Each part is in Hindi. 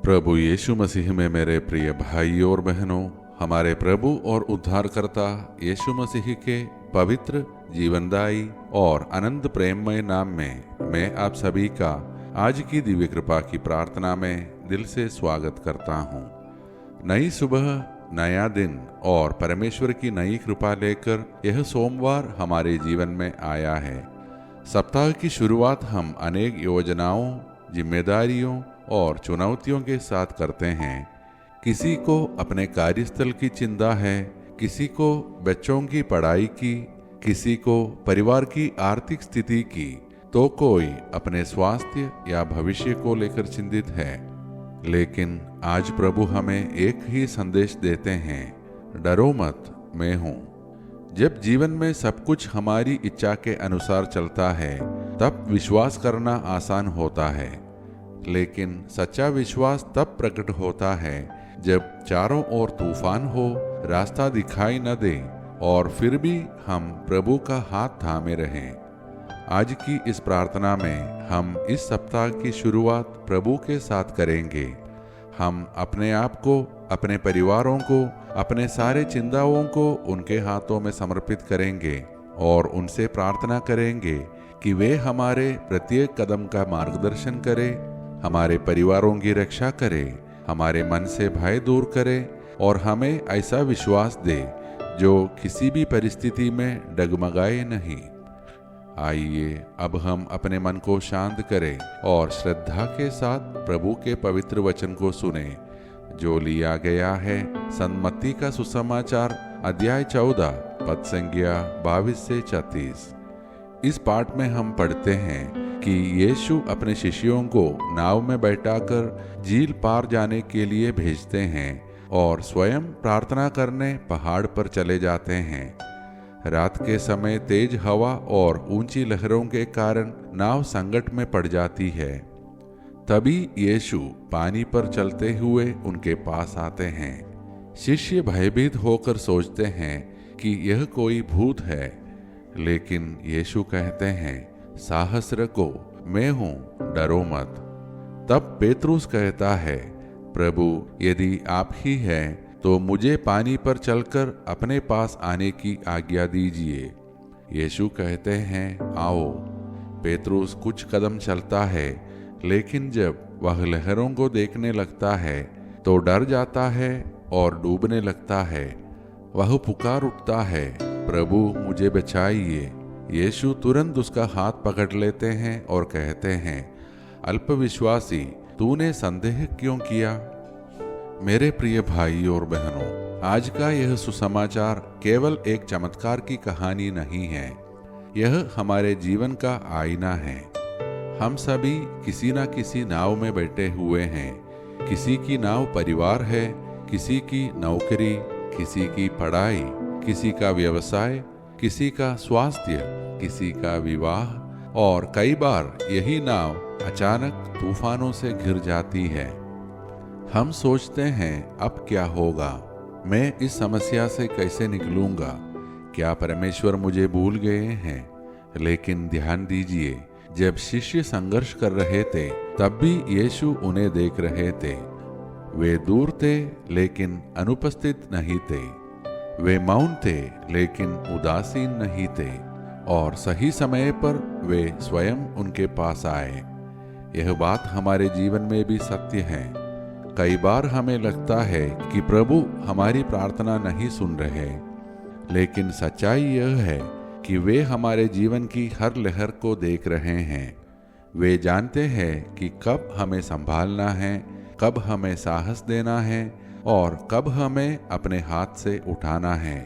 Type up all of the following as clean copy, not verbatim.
प्रभु यीशु मसीह में मेरे प्रिय भाइयों और बहनों, हमारे प्रभु और उद्धारकर्ता यीशु मसीह के पवित्र, जीवनदायी और अनंत प्रेममय नाम में मैं आप सभी का आज की दिव्य कृपा की प्रार्थना में दिल से स्वागत करता हूँ। नई सुबह, नया दिन और परमेश्वर की नई कृपा लेकर यह सोमवार हमारे जीवन में आया है। सप्ताह की शुरुआत हम अनेक योजनाओं, जिम्मेदारियों और चुनौतियों के साथ करते हैं। किसी को अपने कार्यस्थल की चिंता है, किसी को बच्चों की पढ़ाई की, किसी को परिवार की आर्थिक स्थिति की, तो कोई अपने स्वास्थ्य या भविष्य को लेकर चिंतित है। लेकिन आज प्रभु हमें एक ही संदेश देते हैं, डरो मत, मैं हूँ। जब जीवन में सब कुछ हमारी इच्छा के अनुसार चलता है, तब विश्वास करना आसान होता है। लेकिन सच्चा विश्वास तब प्रकट होता है जब चारों ओर तूफान हो, रास्ता दिखाई न दे और फिर भी हम प्रभु का हाथ थामे रहें। आज की इस प्रार्थना में हम इस सप्ताह की शुरुआत प्रभु के साथ करेंगे। हम अपने आप को, अपने परिवारों को, अपने सारे चिंताओं को उनके हाथों में समर्पित करेंगे और उनसे प्रार्थना करेंगे कि वे हमारे प्रत्येक कदम का मार्गदर्शन करें, हमारे परिवारों की रक्षा करे, हमारे मन से भय दूर करे और हमें ऐसा विश्वास दे जो किसी भी परिस्थिति में डगमगाए नहीं। आइए अब हम अपने मन को शांत करें और श्रद्धा के साथ प्रभु के पवित्र वचन को सुने, जो लिया गया है संत मत्ती का सुसमाचार अध्याय 14 पद संख्या 22 से 36। इस पाठ में हम पढ़ते हैं कि यीशु अपने शिष्यों को नाव में बैठाकर झील पार जाने के लिए भेजते हैं और स्वयं प्रार्थना करने पहाड़ पर चले जाते हैं। रात के समय तेज हवा और ऊंची लहरों के कारण नाव संकट में पड़ जाती है। तभी यीशु पानी पर चलते हुए उनके पास आते हैं। शिष्य भयभीत होकर सोचते हैं कि यह कोई भूत है, लेकिन यीशु कहते हैं, साहस रखो, मैं हूँ, डरो मत। तब पेतरुस कहता है, प्रभु यदि आप ही हैं तो मुझे पानी पर चलकर अपने पास आने की आज्ञा दीजिए। यीशु कहते हैं, आओ। पेतरुस कुछ कदम चलता है, लेकिन जब वह लहरों को देखने लगता है तो डर जाता है और डूबने लगता है। वह पुकार उठता है, प्रभु मुझे बचाइए। यीशु तुरंत उसका हाथ पकड़ लेते हैं और कहते हैं, अल्पविश्वासी, तूने संदेह क्यों किया? मेरे प्रिय भाई और बहनों, आज का यह सुसमाचार केवल एक चमत्कार की कहानी नहीं है, यह हमारे जीवन का आईना है। हम सभी किसी न किसी नाव में बैठे हुए हैं। किसी की नाव परिवार है, किसी की नौकरी, किसी की पढ़ाई, किसी का व्यवसाय, किसी का स्वास्थ्य, किसी का विवाह और कई बार यही नाव अचानक तूफानों से घिर जाती है। हम सोचते हैं, अब क्या होगा? मैं इस समस्या से कैसे निकलूंगा? क्या परमेश्वर मुझे भूल गए हैं? लेकिन ध्यान दीजिए, जब शिष्य संघर्ष कर रहे थे तब भी यीशु उन्हें देख रहे थे। वे दूर थे लेकिन अनुपस्थित नहीं थे। वे मौन थे लेकिन उदासीन नहीं थे और सही समय पर वे स्वयं उनके पास आए। यह बात हमारे जीवन में भी सत्य है। कई बार हमें लगता है कि प्रभु हमारी प्रार्थना नहीं सुन रहे, लेकिन सच्चाई यह है कि वे हमारे जीवन की हर लहर को देख रहे हैं। वे जानते हैं कि कब हमें संभालना है, कब हमें साहस देना है और कब हमें अपने हाथ से उठाना है।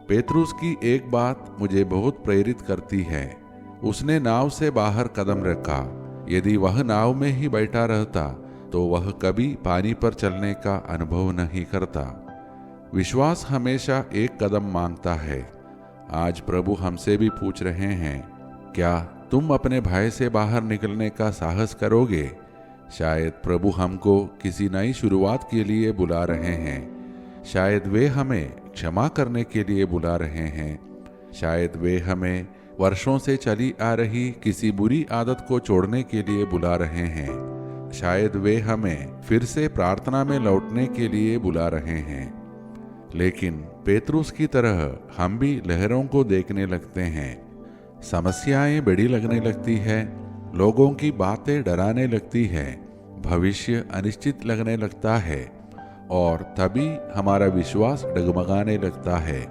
पेतरुस की एक बात मुझे बहुत प्रेरित करती है। उसने नाव से बाहर कदम रखा। यदि वह नाव में ही बैठा रहता तो वह कभी पानी पर चलने का अनुभव नहीं करता। विश्वास हमेशा एक कदम मांगता है। आज प्रभु हमसे भी पूछ रहे हैं, क्या तुम अपने भय से बाहर निकलने का साहस करोगे? शायद प्रभु हमको किसी नई शुरुआत के लिए बुला रहे हैं। शायद वे हमें क्षमा करने के लिए बुला रहे हैं। शायद वे हमें वर्षों से चली आ रही किसी बुरी आदत को छोड़ने के लिए बुला रहे हैं। शायद वे हमें फिर से प्रार्थना में लौटने के लिए बुला रहे हैं। लेकिन पेतरुस की तरह हम भी लहरों को देखने लगते हैं। समस्याएं बड़ी लगने लगती है, लोगों की बातें डराने लगती है, भविष्य अनिश्चित लगने लगता है और तभी हमारा विश्वास डगमगाने लगता है।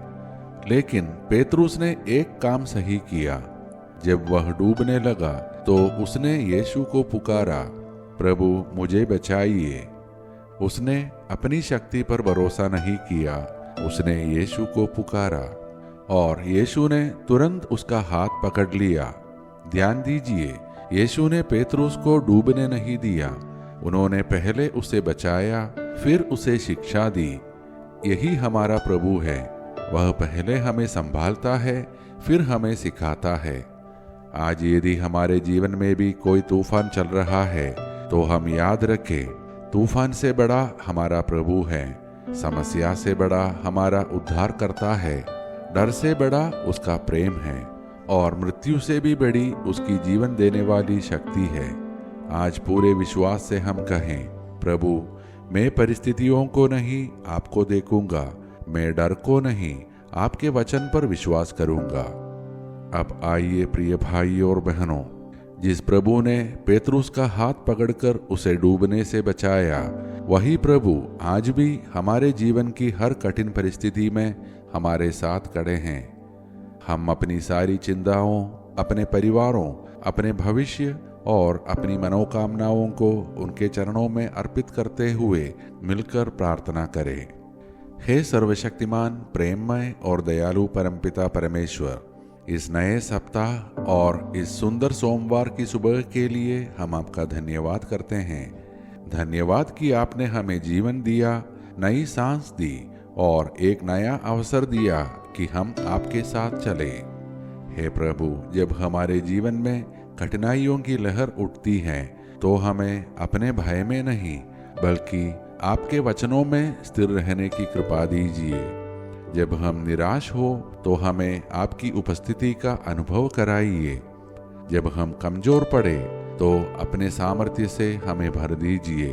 लेकिन पेतरुस ने एक काम सही किया। जब वह डूबने लगा तो उसने यीशु को पुकारा, प्रभु मुझे बचाइए। उसने अपनी शक्ति पर भरोसा नहीं किया, उसने यीशु को पुकारा और यीशु ने तुरंत उसका हाथ पकड़ लिया। ध्यान दीजिए, यीशु ने पेतरुस को डूबने नहीं दिया। उन्होंने पहले उसे बचाया, फिर उसे शिक्षा दी। यही हमारा प्रभु है। वह पहले हमें संभालता है, फिर हमें सिखाता है। आज यदि हमारे जीवन में भी कोई तूफान चल रहा है तो हम याद रखें, तूफान से बड़ा हमारा प्रभु है, समस्या से बड़ा हमारा उद्धार करता है, डर से बड़ा उसका प्रेम है और मृत्यु से भी बड़ी उसकी जीवन देने वाली शक्ति है। आज पूरे विश्वास से हम कहें, प्रभु मैं परिस्थितियों को नहीं आपको देखूंगा, मैं डर को नहीं आपके वचन पर विश्वास करूंगा। अब आइए प्रिय भाई और बहनों, जिस प्रभु ने पेतरुस का हाथ पकड़कर उसे डूबने से बचाया, वही प्रभु आज भी हमारे जीवन की हर कठिन परिस्थिति में हमारे साथ खड़े हैं। हम अपनी सारी चिंताओं, अपने परिवारों, अपने भविष्य और अपनी मनोकामनाओं को उनके चरणों में अर्पित करते हुए मिलकर प्रार्थना करें। हे सर्वशक्तिमान, प्रेममय और दयालु परमपिता परमेश्वर, इस नए सप्ताह और इस सुंदर सोमवार की सुबह के लिए हम आपका धन्यवाद करते हैं। धन्यवाद कि आपने हमें जीवन दिया, नई सांस दी और एक नया अवसर दिया कि हम आपके साथ चले। हे प्रभु, जब हमारे जीवन में कठिनाइयों की लहर उठती है तो हमें अपने भय में नहीं बल्कि आपके वचनों में स्थिर रहने की कृपा दीजिए। जब हम निराश हो तो हमें आपकी उपस्थिति का अनुभव कराइए। जब हम कमजोर पड़े तो अपने सामर्थ्य से हमें भर दीजिए।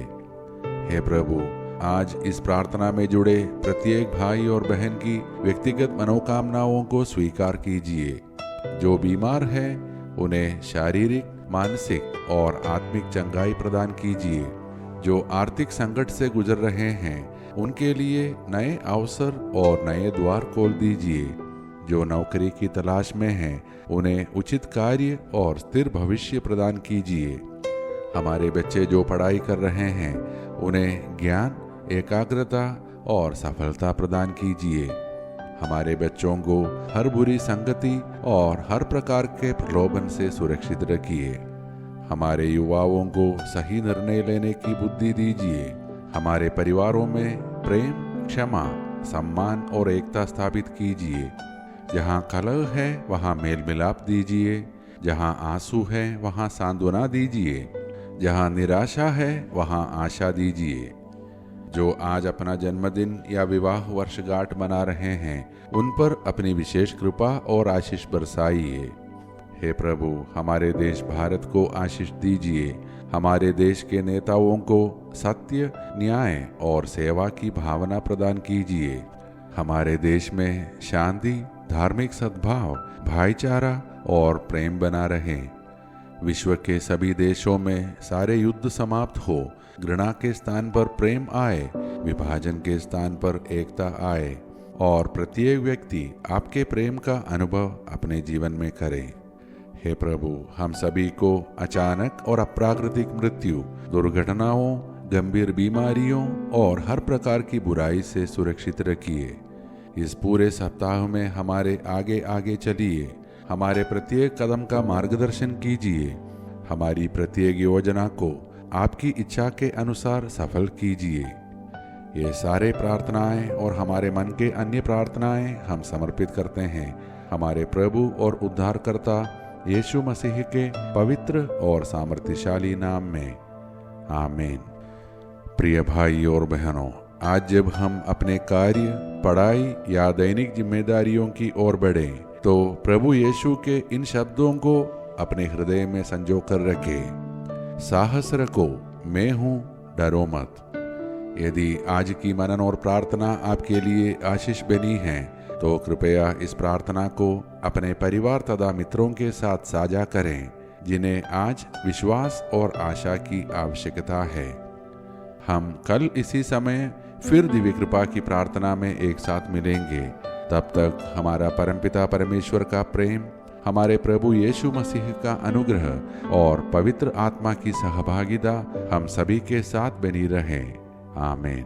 हे प्रभु, आज इस प्रार्थना में जुड़े प्रत्येक भाई और बहन की व्यक्तिगत मनोकामनाओं को स्वीकार कीजिए। जो बीमार है उन्हें शारीरिक, मानसिक और आत्मिक चंगाई प्रदान कीजिए। जो आर्थिक संकट से गुजर रहे हैं उनके लिए नए अवसर और नए द्वार खोल दीजिए। जो नौकरी की तलाश में हैं उन्हें उचित कार्य और स्थिर भविष्य प्रदान कीजिए। हमारे बच्चे जो पढ़ाई कर रहे हैं उन्हें ज्ञान, एकाग्रता और सफलता प्रदान कीजिए। हमारे बच्चों को हर बुरी संगति और हर प्रकार के प्रलोभन से सुरक्षित रखिए। हमारे युवाओं को सही निर्णय लेने की बुद्धि दीजिए। हमारे परिवारों में प्रेम, क्षमा, सम्मान और एकता स्थापित कीजिए। जहाँ कलह है वहाँ मेल मिलाप दीजिए। जहाँ आंसू है वहाँ सांत्वना दीजिए। जहाँ निराशा है वहाँ आशा दीजिए। जो आज अपना जन्मदिन या विवाह वर्षगांठ मना रहे हैं उन पर अपनी विशेष कृपा और आशीष बरसाइए। हे प्रभु, हमारे देश भारत को आशीष दीजिए। हमारे देश के नेताओं को सत्य, न्याय और सेवा की भावना प्रदान कीजिए। हमारे देश में शांति, धार्मिक सद्भाव, भाईचारा और प्रेम बना रहे। विश्व के सभी देशों में सारे युद्ध समाप्त हो, घृणा के स्थान पर प्रेम आए, विभाजन के स्थान पर एकता आए और प्रत्येक व्यक्ति आपके प्रेम का अनुभव अपने जीवन में करे। हे प्रभु, हम सभी को अचानक और अप्राकृतिक मृत्यु, दुर्घटनाओं, गंभीर बीमारियों और हर प्रकार की बुराई से सुरक्षित रखिए। इस पूरे सप्ताह में हमारे आगे आगे चलिए। हमारे प्रत्येक कदम का मार्गदर्शन कीजिए। हमारी प्रत्येक योजना को आपकी इच्छा के अनुसार सफल कीजिए। ये सारे प्रार्थनाएं और हमारे मन के अन्य प्रार्थनाएं हम समर्पित करते हैं हमारे प्रभु और उद्धारकर्ता यीशु मसीह के पवित्र और सामर्थ्यशाली नाम में, आमीन। प्रिय भाई और बहनों, आज जब हम अपने कार्य, पढ़ाई या दैनिक जिम्मेदारियों की ओर बढ़ें तो प्रभु यीशु के इन शब्दों को अपने हृदय में संजो कर रखें। साहस रखो, मैं हूँ, डरो मत। यदि आज की मनन और प्रार्थना आपके लिए आशीष बनी है तो कृपया इस प्रार्थना को अपने परिवार तथा मित्रों के साथ साझा करें जिन्हें आज विश्वास और आशा की आवश्यकता है। हम कल इसी समय फिर दिव्य कृपा की प्रार्थना में एक साथ मिलेंगे। तब तक हमारा परमपिता परमेश्वर का प्रेम, हमारे प्रभु यीशु मसीह का अनुग्रह और पवित्र आत्मा की सहभागिता हम सभी के साथ बनी रहे। आमीन।